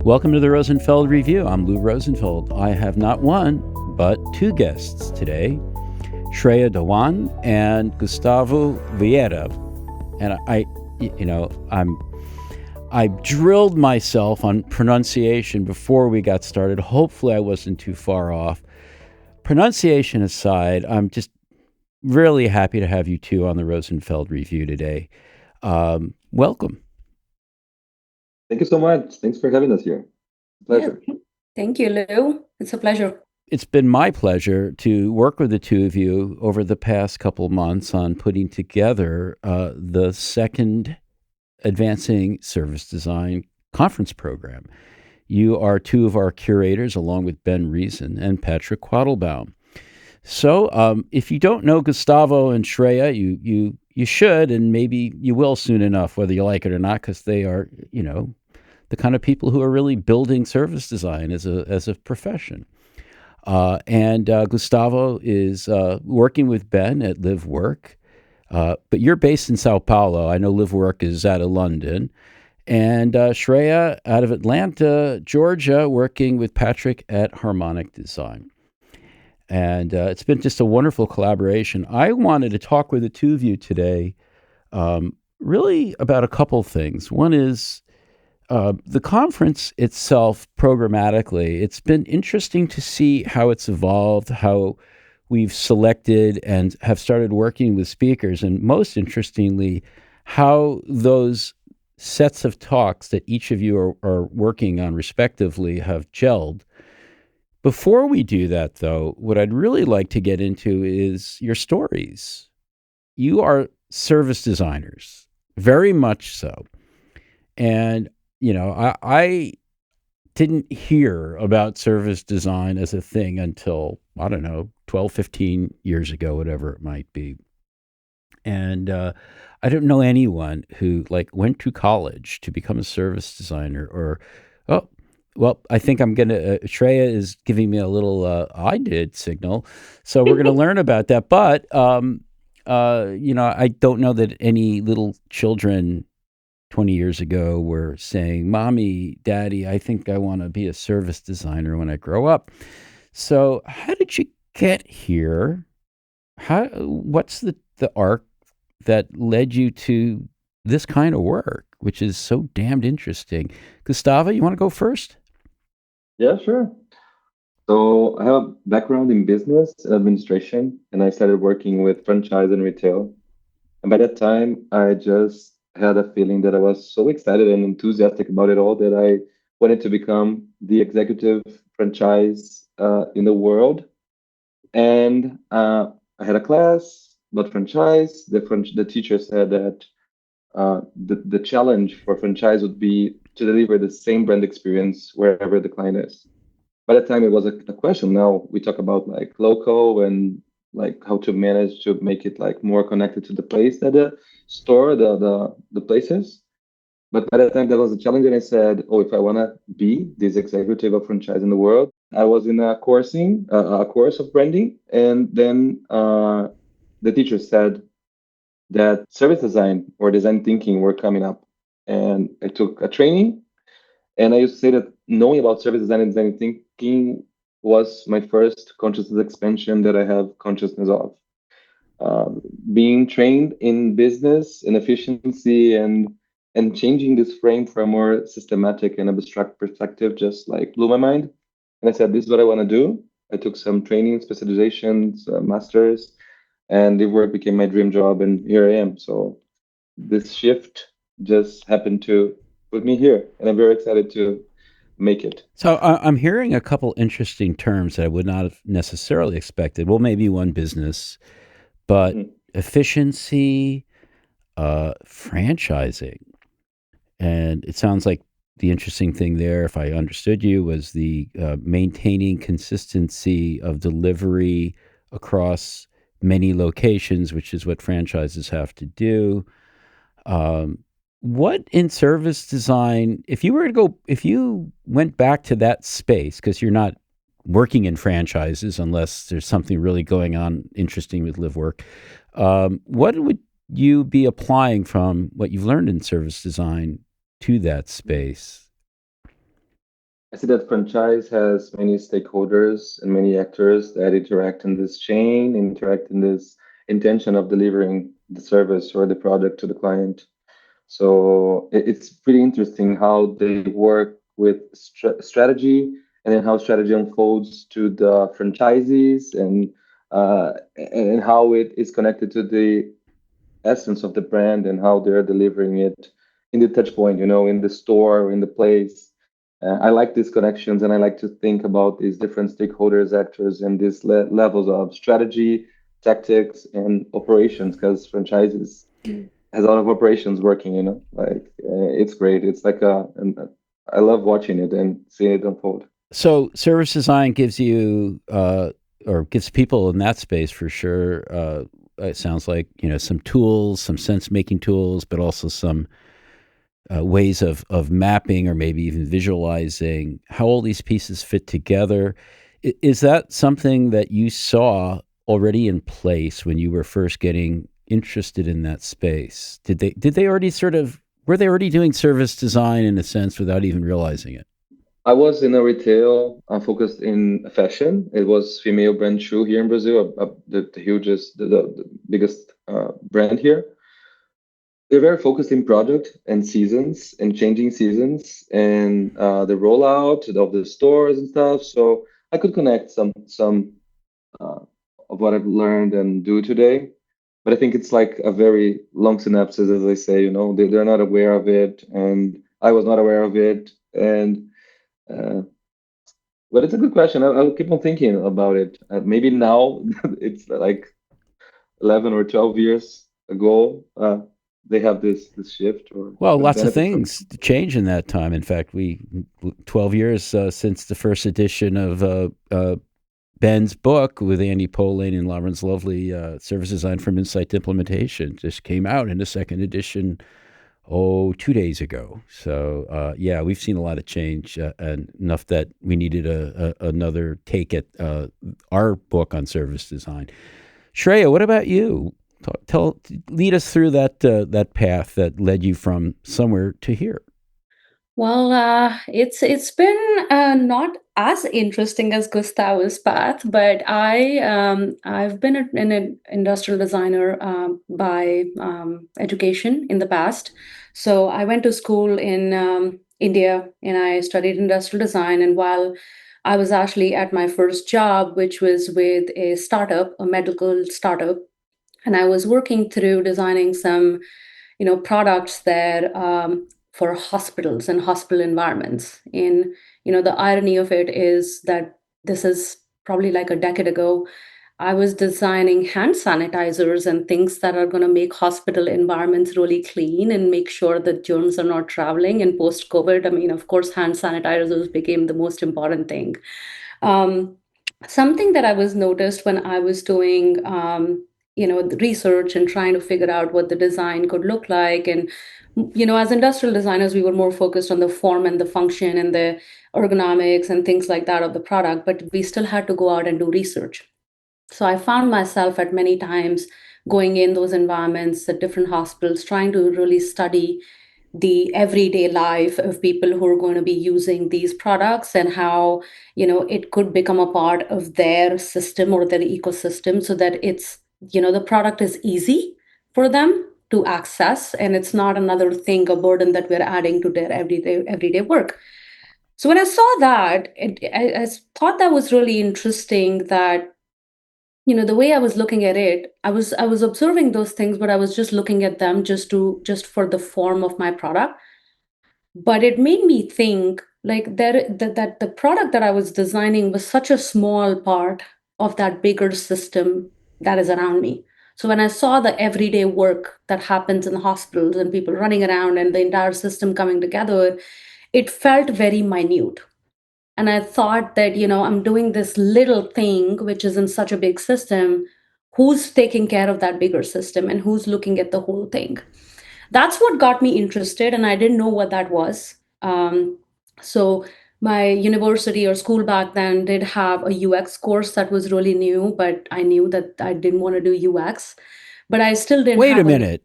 Welcome to the Rosenfeld Review. I'm Lou Rosenfeld. I have not one, but two guests today, Shreya Dhawan and Gustavo Vieira. And I drilled myself on pronunciation before we got started. Hopefully I wasn't too far off. Pronunciation aside, I'm just really happy to have you two on the Rosenfeld Review today. Welcome. Thank you so much. Thanks for having us here. Pleasure. Yeah, thank you, Lou. It's a pleasure. It's been my pleasure to work with the two of you over the past couple months on putting together the second Advancing Service Design conference program. You are two of our curators, along with Ben Reason and Patrick Quattlebaum. So if you don't know Gustavo and Shreya, you should, and maybe you will soon enough, whether you like it or not, because they are, the kind of people who are really building service design as a profession. And Gustavo is working with Ben at Live Work, but you're based in Sao Paulo. I know Live Work is out of London. And Shreya out of Atlanta, Georgia, working with Patrick at Harmonic Design. And it's been just a wonderful collaboration. I wanted to talk with the two of you today really about a couple things. One is the conference itself programmatically. It's been interesting to see how it's evolved, how we've selected and have started working with speakers, and most interestingly, how those sets of talks that each of you are working on respectively have gelled. Before we do that, though, what I'd really like to get into is your stories. You are service designers, very much so. And, I didn't hear about service design as a thing until, 12, 15 years ago, whatever it might be. And I don't know anyone who, went to college to become a service designer or, well, I think I'm going to, Shreya is giving me a little I did signal. So we're going to learn about that. But, I don't know that any little children 20 years ago were saying, Mommy, Daddy, I think I want to be a service designer when I grow up. So how did you get here? What's the arc that led you to this kind of work, which is so damned interesting? Gustavo, you want to go first? Yeah, sure. So I have a background in business and administration, and I started working with franchise and retail. And by that time, I just had a feeling that I was so excited and enthusiastic about it all that I wanted to become the executive franchise in the world. And I had a class about franchise. The teacher said that the challenge for franchise would be to deliver the same brand experience wherever the client is. By that time, it was a question. Now we talk about like local and like how to manage to make it like more connected to the place that the store, the places. But by that time, that was a challenge, and I said, "Oh, if I want to be this executive of franchise in the world," I was in a course of branding, and then the teacher said that service design or design thinking were coming up, and I took a training. And I used to say that knowing about service design and design thinking was my first consciousness expansion that I have consciousness of. Being trained in business and efficiency and changing this frame for a more systematic and abstract perspective just like blew my mind. And I said, this is what I want to do. I took some training, specializations, masters, and the work became my dream job. And here I am. So this shift just happened to put me here. And I'm very excited to make it. So I'm hearing a couple interesting terms that I would not have necessarily expected. Well, maybe one business, but efficiency, franchising. And it sounds like the interesting thing there, if I understood you, was the maintaining consistency of delivery across many locations, which is what franchises have to do. What in service design, if you went back to that space, because you're not working in franchises unless there's something really going on interesting with Live Work, what would you be applying from what you've learned in service design to that space? I see that franchise has many stakeholders and many actors that interact in this chain, interact in this intention of delivering the service or the product to the client. So it's pretty interesting how they work with strategy, and then how strategy unfolds to the franchisees, and how it is connected to the essence of the brand and how they're delivering it in the touch point, in the store, in the place. I like these connections, and I like to think about these different stakeholders, actors, and these levels of strategy, tactics, and operations, because franchises has a lot of operations working, like it's great. It's like I love watching it and seeing it unfold. So service design gives you, or gives people in that space for sure. It sounds like some tools, some sense making tools, but also some ways of mapping or maybe even visualizing how all these pieces fit together. Is that something that you saw already in place when you were first getting interested in that space? Did they already were they already doing service design in a sense without even realizing it? I was in a retail, focused in fashion. It was female brand shoe here in Brazil, the hugest, the biggest brand here. They're very focused in product and seasons and changing seasons, and the rollout of the stores and stuff. So I could connect some uh, of what I've learned and do today. But I think it's like a very long synopsis, as I say. They're not aware of it, and I was not aware of it. And uh, but it's a good question. I'll keep on thinking about it. Maybe now it's like 11 or 12 years ago. They have this shift, or Well, could lots of benefit from it. things change in that time. In fact, 12 years since the first edition of Ben's book with Andy Poling and Lauren's lovely service design from insight to implementation just came out in a second edition, 2 days ago. So yeah, we've seen a lot of change, and enough that we needed another take at our book on service design. Shreya, what about you? Lead us through that path that led you from somewhere to here. Well, it's been not as interesting as Gustavo's path, but I've been an industrial designer by education in the past. So I went to school in India and I studied industrial design. And while I was actually at my first job, which was with a startup, a medical startup, and I was working through designing some products there for hospitals and hospital environments. And the irony of it is that this is probably like a decade ago. I was designing hand sanitizers and things that are going to make hospital environments really clean and make sure that germs are not traveling. And post COVID, I mean, of course, hand sanitizers became the most important thing. um, Something that I was noticed when I was doing, the research and trying to figure out what the design could look like. And, as industrial designers, we were more focused on the form and the function and the ergonomics and things like that of the product, but we still had to go out and do research. So I found myself at many times going in those environments at different hospitals, trying to really study the everyday life of people who are going to be using these products and how it could become a part of their system or their ecosystem, so that it's the product is easy for them to access and it's not another thing, a burden that we're adding to their everyday work. So when I saw that, I thought that was really interesting, that the way I was looking at it, I was observing those things, but I was just looking at them just for the form of my product. But it made me think, like, that the product that I was designing was such a small part of that bigger system that is around me. So when I saw the everyday work that happens in the hospitals and people running around and the entire system coming together, it felt very minute. And I thought that, I'm doing this little thing, which is in such a big system. Who's taking care of that bigger system and who's looking at the whole thing? That's what got me interested, and I didn't know what that was. So my university or school back then did have a UX course that was really new, but I knew that I didn't want to do UX. But I still didn't Wait a have a minute.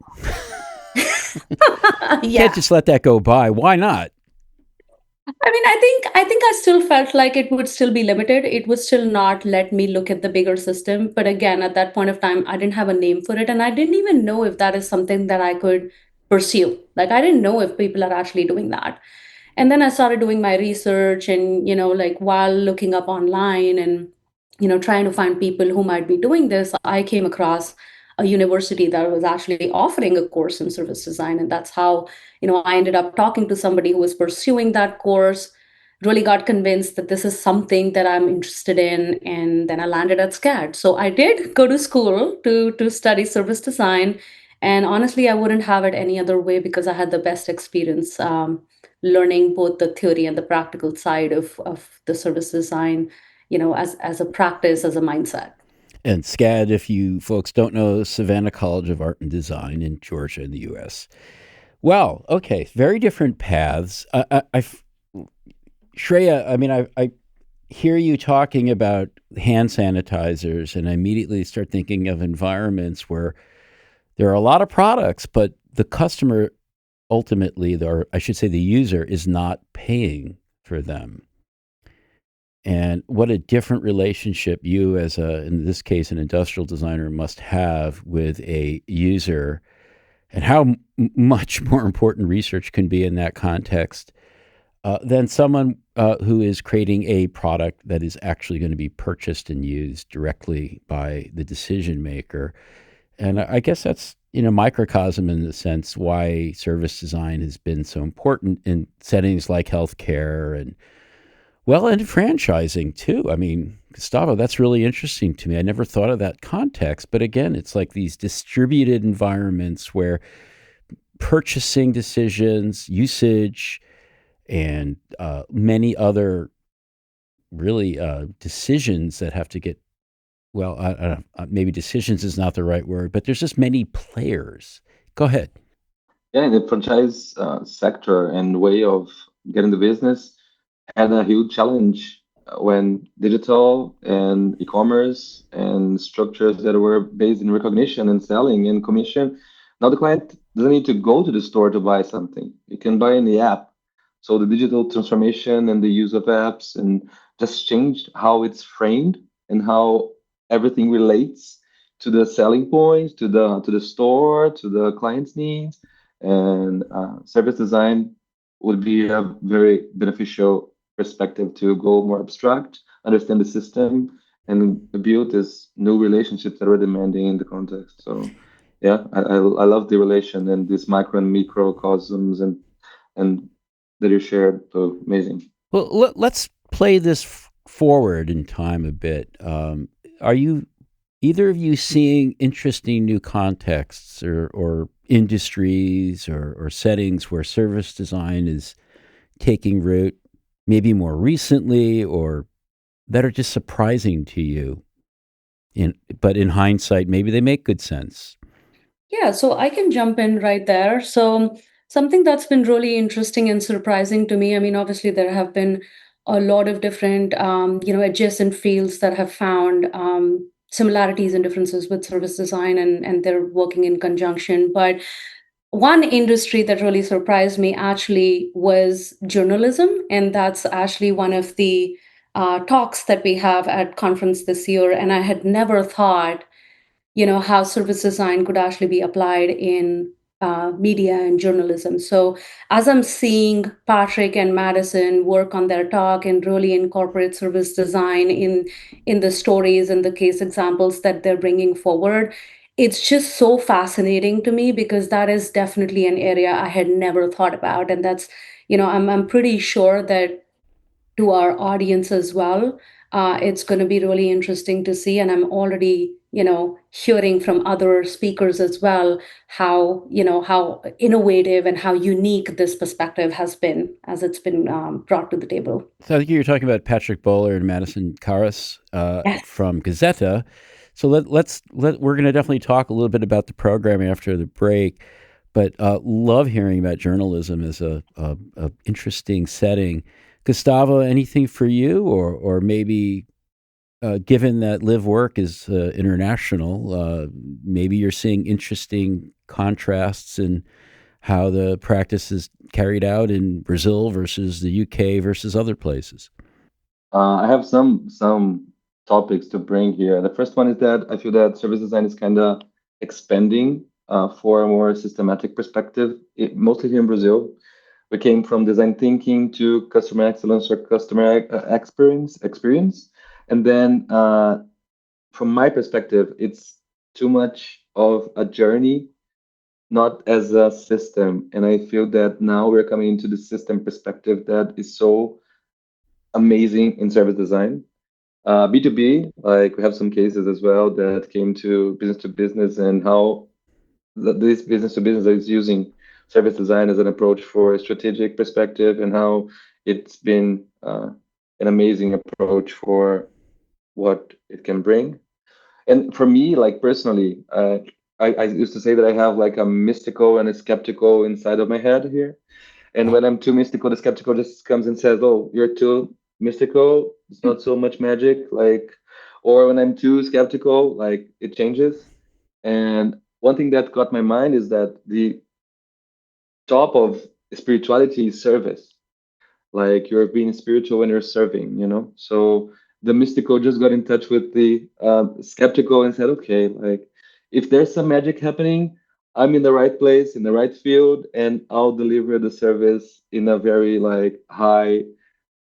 You can't yeah. just let that go by. Why not? I think I still felt like it would still be limited. It would still not let me look at the bigger system. But again, at that point of time, I didn't have a name for it, and I didn't even know if that is something that I could pursue. Like I didn't know if people are actually doing that. And then I started doing my research, and like while looking up online and trying to find people who might be doing this, I came across a university that was actually offering a course in service design, and that's how I ended up talking to somebody who was pursuing that course, really got convinced that this is something that I'm interested in, and then I landed at SCAD. So I did go to school to study service design, and honestly, I wouldn't have it any other way because I had the best experience learning both the theory and the practical side of the service design, as a practice, as a mindset. And SCAD, if you folks don't know, Savannah College of Art and Design in Georgia in the U.S. Well, okay, very different paths. Shreya, I hear you talking about hand sanitizers, and I immediately start thinking of environments where there are a lot of products, but the customer ultimately, or I should say the user, is not paying for them. And what a different relationship you, as in this case, an industrial designer, must have with a user, and how much more important research can be in that context than someone who is creating a product that is actually going to be purchased and used directly by the decision maker. And I guess that's microcosm in the sense why service design has been so important in settings like healthcare and franchising too. I mean, Gustavo, that's really interesting to me. I never thought of that context, but again, it's like these distributed environments where purchasing decisions, usage, and many other really decisions that have to get I don't know, maybe decisions is not the right word, but there's just many players. Go ahead. Yeah, in the franchise sector and way of getting the business had a huge challenge when digital and e-commerce and structures that were based in recognition and selling and commission. Now the client doesn't need to go to the store to buy something. You can buy in the app. So the digital transformation and the use of apps and just changed how it's framed and how everything relates to the selling points, to the store, to the client's needs. And service design would be a very beneficial perspective to go more abstract, understand the system, and build this new relationships that are demanding in the context. So, yeah, I love the relation and these micro and microcosms and that you shared. So amazing. Well, let's play this forward in time a bit. Are you either of you seeing interesting new contexts or industries or settings where service design is taking root, maybe more recently, or that are just surprising to you? But in hindsight, maybe they make good sense. Yeah, so I can jump in right there. So, something that's been really interesting and surprising to me, I mean, obviously, there have been a lot of different, adjacent fields that have found similarities and differences with service design, and they're working in conjunction. But one industry that really surprised me actually was journalism, and that's actually one of the talks that we have at conference this year. And I had never thought how service design could actually be applied in media and journalism. So as I'm seeing Patrick and Madison work on their talk and really incorporate service design in the stories and the case examples that they're bringing forward, it's just so fascinating to me because that is definitely an area I had never thought about. And that's, I'm pretty sure that to our audience as well. It's going to be really interesting to see, and I'm already, hearing from other speakers as well how innovative and how unique this perspective has been as it's been brought to the table. So I think you're talking about Patrick Bowler and Madison Karas Yes. from Gazetta. So we're going to definitely talk a little bit about the program after the break, but love hearing about journalism as a interesting setting. Gustavo, anything for you, or maybe given that live work is international, maybe you're seeing interesting contrasts in how the practice is carried out in Brazil versus the UK versus other places. I have some topics to bring here. The first one is that I feel that service design is kind of expanding for a more systematic perspective, mostly here in Brazil. We came from design thinking to customer excellence or customer experience, and then from my perspective, it's too much of a journey, not as a system. And I feel that now we're coming into the system perspective that is so amazing in service design. B2B, like we have some cases as well that came to business and how this business to business is using service design as an approach for a strategic perspective and how it's been an amazing approach for what it can bring. And for me, like personally, I used to say that I have like a mystical and a skeptical inside of my head here. And when I'm too mystical, the skeptical just comes and says, "Oh, you're too mystical. It's not so much magic." Like, or when I'm too skeptical, like it changes. And one thing that caught my mind is that the top of spirituality is service. Like you're being spiritual when you're serving, you know? So the mystical just got in touch with the skeptical and said, okay, like if there's some magic happening, I'm in the right place, in the right field, and I'll deliver the service in a very like high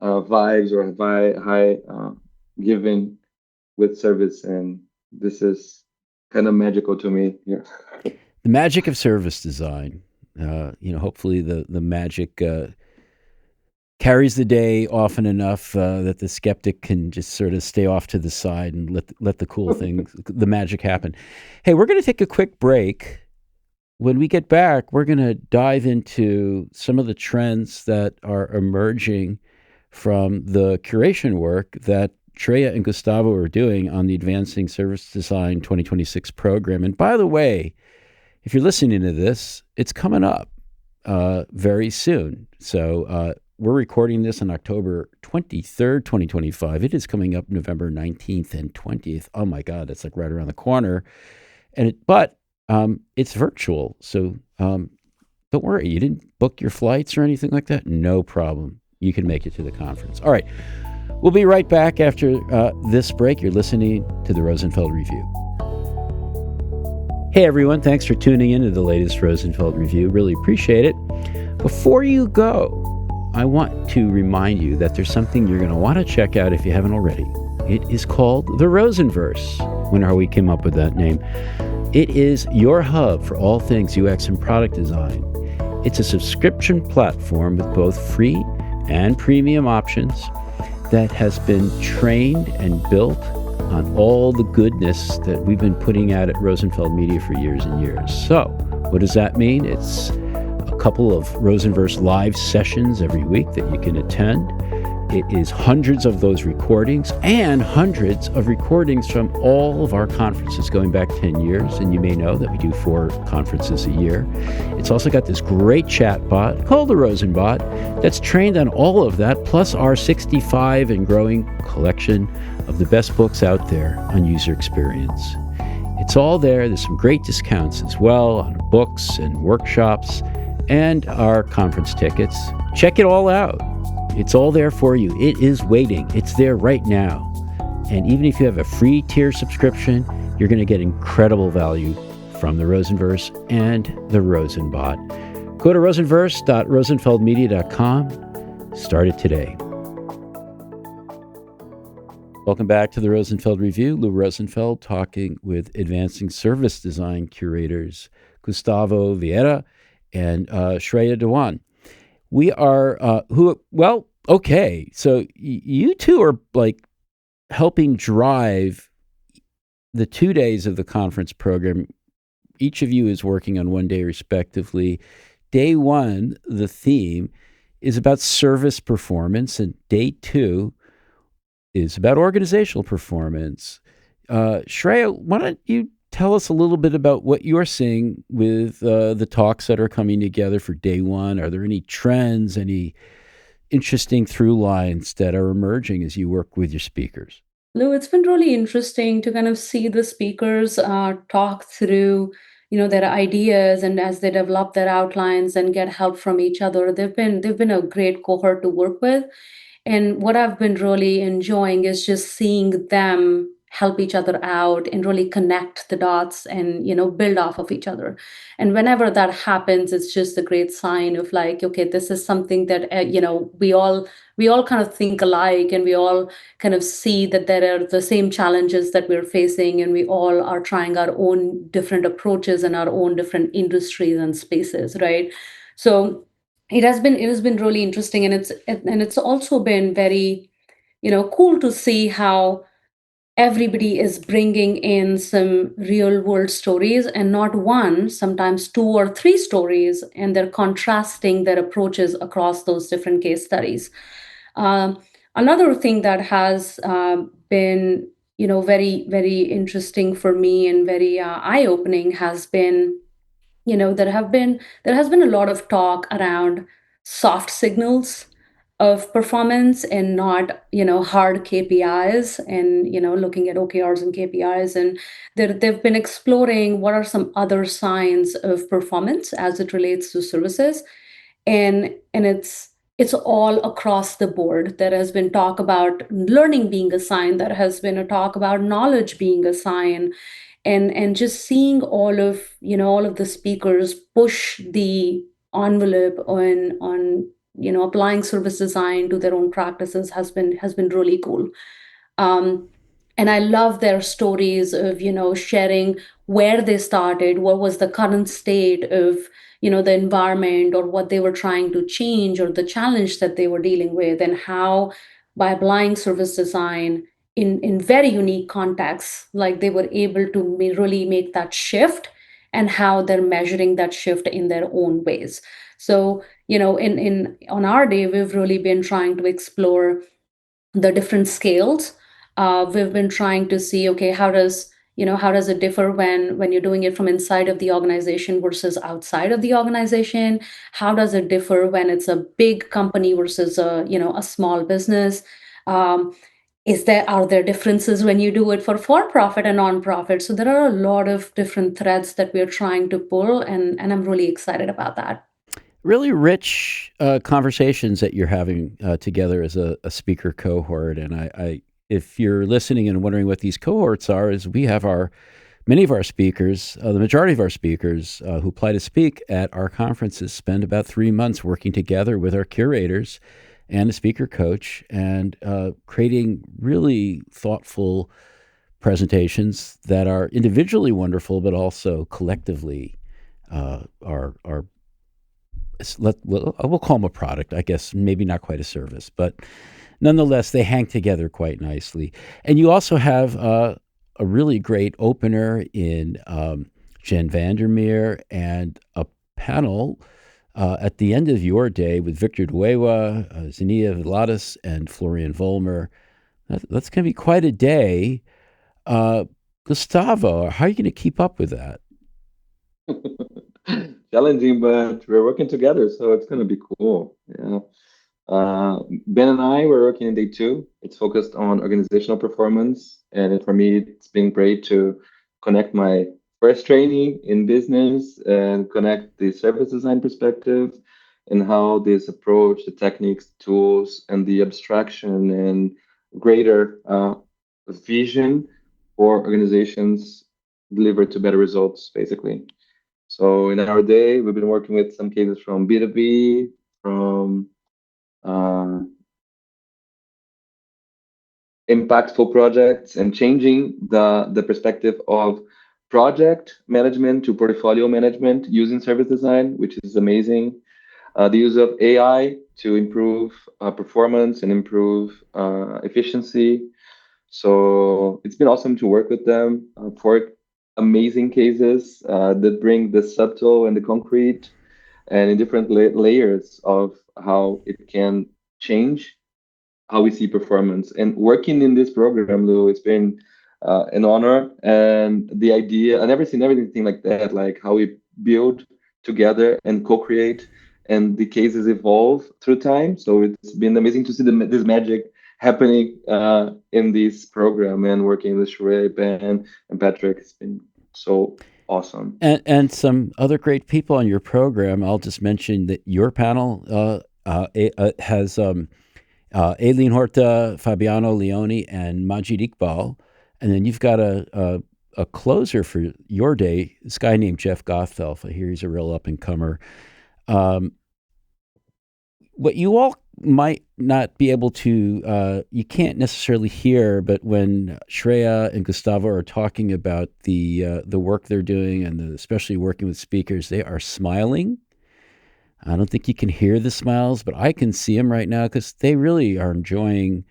vibes or high giving with service. And this is kind of magical to me here. The magic of service design. Hopefully the magic carries the day often enough that the skeptic can just sort of stay off to the side and let the cool things, the magic happen. Hey, we're going to take a quick break. When we get back, we're going to dive into some of the trends that are emerging from the curation work that Shreya and Gustavo are doing on the Advancing Service Design 2026 program. And by the way, if you're listening to this, it's coming up very soon. So we're recording this on October 23rd, 2025. It is coming up November 19th and 20th. Oh my God, that's like right around the corner. But it's virtual. So don't worry, you didn't book your flights or anything like that? No problem. You can make it to the conference. All right. We'll be right back after this break. You're listening to the Rosenfeld Review. Hey everyone, thanks for tuning in to the latest Rosenfeld Review. Really appreciate it. Before you go, I want to remind you that there's something you're going to want to check out if you haven't already. It is called the Rosenverse. Wonder how we came up with that name. It is your hub for all things UX and product design. It's a subscription platform with both free and premium options that has been trained and built on all the goodness that we've been putting out at Rosenfeld Media for years and years. So, what does that mean? It's a couple of Rosenverse live sessions every week that you can attend. It is hundreds of those recordings and hundreds of recordings from all of our conferences going back 10 years. And you may know that we do 4 conferences a year. It's also got this great chat bot called the Rosenbot that's trained on all of that, plus our 65 and growing collection of the best books out there on user experience. It's all there. There's some great discounts as well on books and workshops and our conference tickets. Check it all out. It's all there for you. It is waiting. It's there right now. And even if you have a free tier subscription, you're going to get incredible value from the Rosenverse and the Rosenbot. Go to rosenverse.rosenfeldmedia.com. Start it today. Welcome back to the Rosenfeld Review. Lou Rosenfeld talking with Advancing Service Design curators Gustavo Vieira and Shreya Dhawan. We are so you two are like helping drive the 2 days of the conference program. Each of you is working on one day respectively. Day 1, the theme is about service performance, and day 2 is about organizational performance. Shreya, why don't you tell us a little bit about what you're seeing with the talks that are coming together for day 1. Are there any trends, any interesting through lines that are emerging as you work with your speakers? Lou, it's been really interesting to kind of see the speakers talk through, their ideas, and as they develop their outlines and get help from each other, they've been a great cohort to work with. And what I've been really enjoying is just seeing them help each other out and really connect the dots and, build off of each other. And whenever that happens, it's just a great sign of like, okay, this is something that, we all kind of think alike, and we all kind of see that there are the same challenges that we're facing, and we all are trying our own different approaches and our own different industries and spaces, right? So it has been really interesting, and it's also been very cool to see how everybody is bringing in some real world stories, and not one, sometimes two or three stories, and they're contrasting their approaches across those different case studies. um, Another thing that has been very very interesting for me and very eye opening has been, there has been a lot of talk around soft signals of performance, and not hard KPIs, and looking at OKRs and KPIs, and they've been exploring what are some other signs of performance as it relates to services. And it's all across the board. There has been talk about learning being a sign, there has been a talk about knowledge being a sign, and just seeing all of the speakers push the envelope on applying service design to their own practices has been really cool. um, and I love their stories of sharing where they started, what was the current state of the environment, or what they were trying to change, or the challenge that they were dealing with, and how by applying service design in very unique contexts, like they were able to really make that shift, and how they're measuring that shift in their own ways. So in on our day, we've really been trying to explore the different scales. We've been trying to see, okay, how does it differ when you're doing it from inside of the organization versus outside of the organization? How does it differ when it's a big company versus a small business? um, are there differences when you do it for profit and non-profit? So there are a lot of different threads that we're trying to pull, and I'm really excited about that. Really rich conversations that you're having together as a speaker cohort. And if you're listening and wondering what these cohorts are, is we have many of our speakers, the majority of our speakers who apply to speak at our conferences spend about 3 months working together with our curators and a speaker coach, and creating really thoughtful presentations that are individually wonderful, but also collectively are we'll call them a product, I guess, maybe not quite a service, but nonetheless, they hang together quite nicely. And you also have a really great opener in Jen Vandermeer, and a panel at the end of your day with Victor Duewa, Zenia Viladas, and Florian Vollmer. That's going to be quite a day. Uh, Gustavo, how are you going to keep up with that? Challenging, but we're working together, so it's gonna be cool. Yeah. Ben and I were working in day two. It's focused on organizational performance, and for me, it's been great to connect my first training in business and connect the service design perspective and how this approach, the techniques, tools, and the abstraction and greater vision for organizations deliver to better results, basically. So in our day, we've been working with some cases from B2B, from uh, impactful projects, and changing the perspective of project management to portfolio management using service design, which is amazing. The use of AI to improve performance and improve efficiency. So it's been awesome to work with them for amazing cases that bring the subtle and the concrete, and in different layers of how it can change how we see performance. And working in this program, Lou, it's been an honor. And the idea, and everything like that, like how we build together and co-create, and the cases evolve through time. So it's been amazing to see this magic happening in this program, and working with Shreya, Ben, and Patrick. It's been so awesome. And some other great people on your program. I'll just mention that your panel has Aileen Horta, Fabiano Leone, and Majid Iqbal. And then you've got a closer for your day, this guy named Jeff Gotthelf. I hear he's a real up-and-comer. What you all might not be able to, you can't necessarily hear, but when Shreya and Gustavo are talking about the work they're doing and especially working with speakers, they are smiling. I don't think you can hear the smiles, but I can see them right now because they really are enjoying.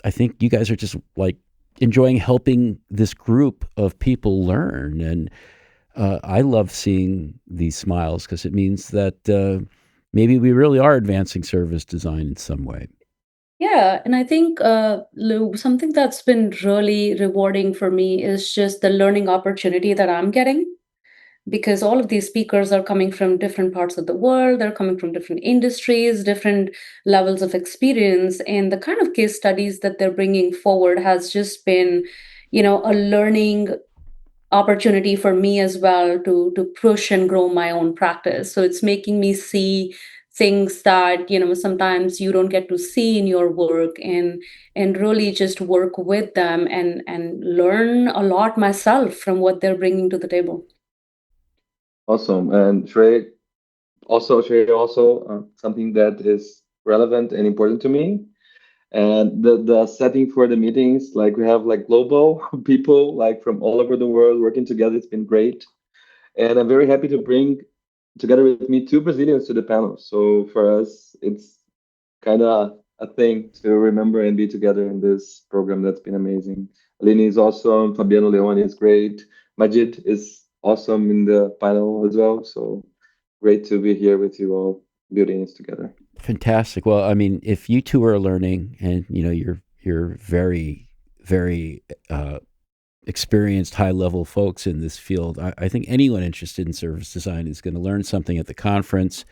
I think you guys are just like enjoying helping this group of people learn, and I love seeing these smiles because it means that. Maybe we really are advancing service design in some way. Yeah, and I think Lou, something that's been really rewarding for me is just the learning opportunity that I'm getting, because all of these speakers are coming from different parts of the world, they're coming from different industries, different levels of experience, and the kind of case studies that they're bringing forward has just been, a learning opportunity for me as well to push and grow my own practice. So it's making me see things that sometimes you don't get to see in your work, and really just work with them and learn a lot myself from what they're bringing to the table. Awesome. And Shrey also something that is relevant and important to me. And the setting for the meetings, like we have like global people like from all over the world working together. It's been great. And I'm very happy to bring together with me two Brazilians to the panel. So for us, it's kind of a thing to remember and be together in this program. That's been amazing. Aline is awesome. Fabiano Leone is great. Majid is awesome in the panel as well. So great to be here with you all building this together. Fantastic. Well, I mean, if you two are learning, and you're very, very experienced, high level folks in this field, I think anyone interested in service design is going to learn something at the conference.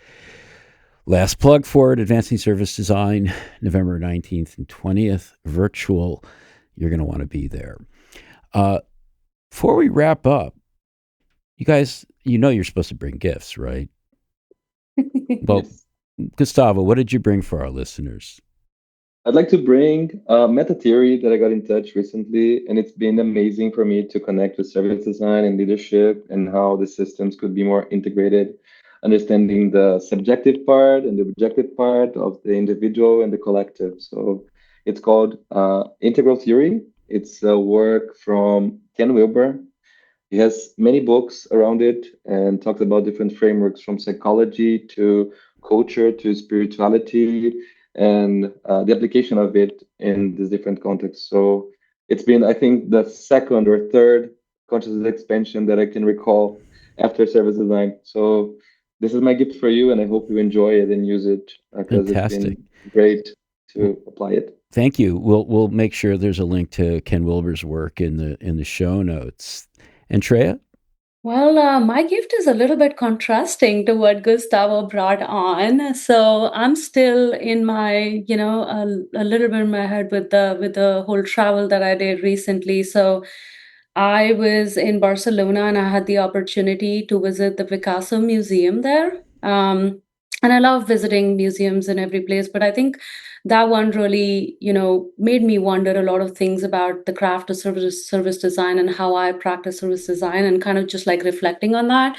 Last plug for it: Advancing Service Design, November 19th and 20th, virtual. You're going to want to be there. Before we wrap up, you guys, you're supposed to bring gifts, right? Well, Yes. Gustavo, what did you bring for our listeners? I'd like to bring meta theory that I got in touch recently, and it's been amazing for me to connect with service design and leadership and how the systems could be more integrated, understanding the subjective part and the objective part of the individual and the collective. So it's called Integral Theory. It's a work from Ken Wilber. He has many books around it and talks about different frameworks from psychology to culture to spirituality and the application of it in these different contexts. So it's been, I think, the second or third consciousness expansion that I can recall after service design. So this is my gift for you, and I hope you enjoy it and use it because it's Fantastic. been great to apply it. Thank you. We'll make sure there's a link to Ken Wilber's work in the show notes. And Shreya? Well, my gift is a little bit contrasting to what Gustavo brought on. So I'm still in my, a little bit in my head with the whole travel that I did recently. So I was in Barcelona and I had the opportunity to visit the Picasso Museum there. And I love visiting museums in every place, but I think that one really, made me wonder a lot of things about the craft of service design and how I practice service design, and kind of just like reflecting on that.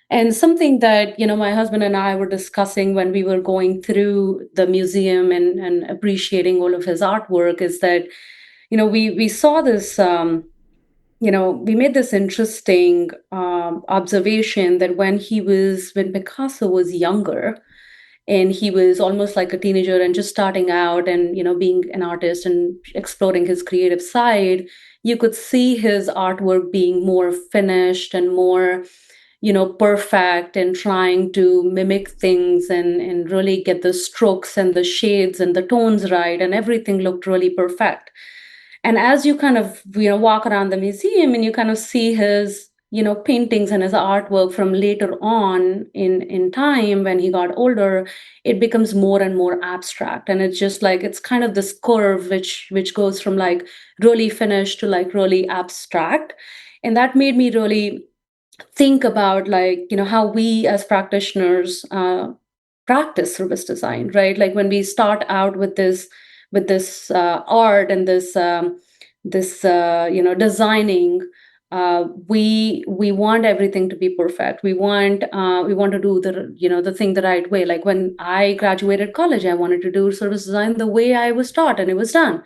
And something that, my husband and I were discussing when we were going through the museum and appreciating all of his artwork is that, we saw this we made this interesting observation that when Picasso was younger, and he was almost like a teenager and just starting out and being an artist and exploring his creative side, you could see his artwork being more finished and more perfect, and trying to mimic things and really get the strokes and the shades and the tones right, and everything looked really perfect. And as you kind of walk around the museum and you kind of see his paintings and his artwork from later on in time when he got older, it becomes more and more abstract, and it's just like it's kind of this curve which goes from like really finished to like really abstract. And that made me really think about, like, how we as practitioners practice service design, right? Like when we start out with this art and this designing, we want everything to be perfect. We want to do the thing the right way. Like when I graduated college, I wanted to do service design the way I was taught, and it was done.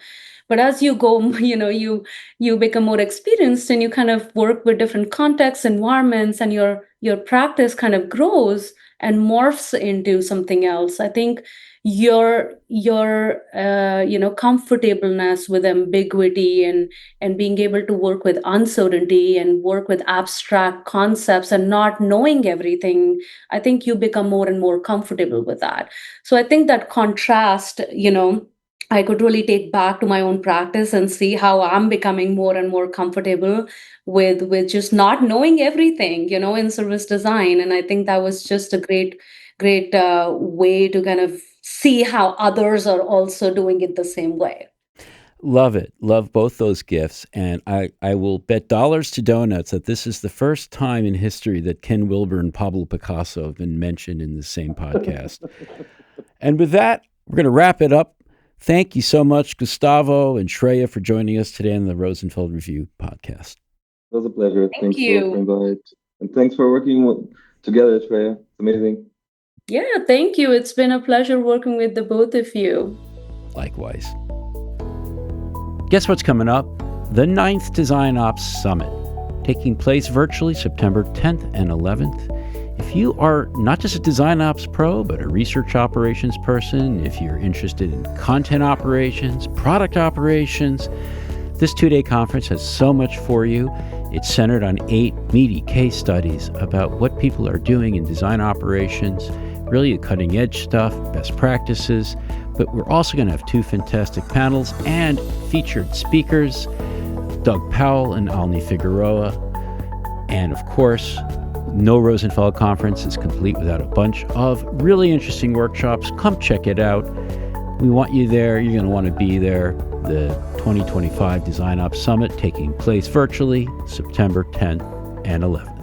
But as you go, you become more experienced, and you kind of work with different contexts, environments, and your practice kind of grows and morphs into something else. I think your comfortableness with ambiguity, and being able to work with uncertainty and work with abstract concepts and not knowing everything, I think you become more and more comfortable with that. So I think that contrast, I could really take back to my own practice and see how I'm becoming more and more comfortable with just not knowing everything, in service design. And I think that was just a great way to kind of see how others are also doing it the same way. Love it. Love both those gifts. And I will bet dollars to donuts that this is the first time in history that Ken Wilber and Pablo Picasso have been mentioned in the same podcast. And with that, we're going to wrap it up. Thank you so much, Gustavo and Shreya, for joining us today on the Rosenfeld Review podcast. It was a pleasure. Thank Thanks for you. inviting. And thanks for working together, Shreya. It's amazing. Yeah, thank you. It's been a pleasure working with the both of you. Likewise. Guess what's coming up? The 9th Design Ops Summit, taking place virtually September 10th and 11th. If you are not just a design ops pro, but a research operations person, if you're interested in content operations, product operations, this 2-day conference has so much for you. It's centered on 8 meaty case studies about what people are doing in design operations, really cutting edge stuff, best practices. But we're also going to have 2 fantastic panels and featured speakers, Doug Powell and Alni Figueroa. And of course, no Rosenfeld conference is complete without a bunch of really interesting workshops. Come check it out. We want you there. You're going to want to be there. The 2025 Design Ops Summit taking place virtually September 10th and 11th.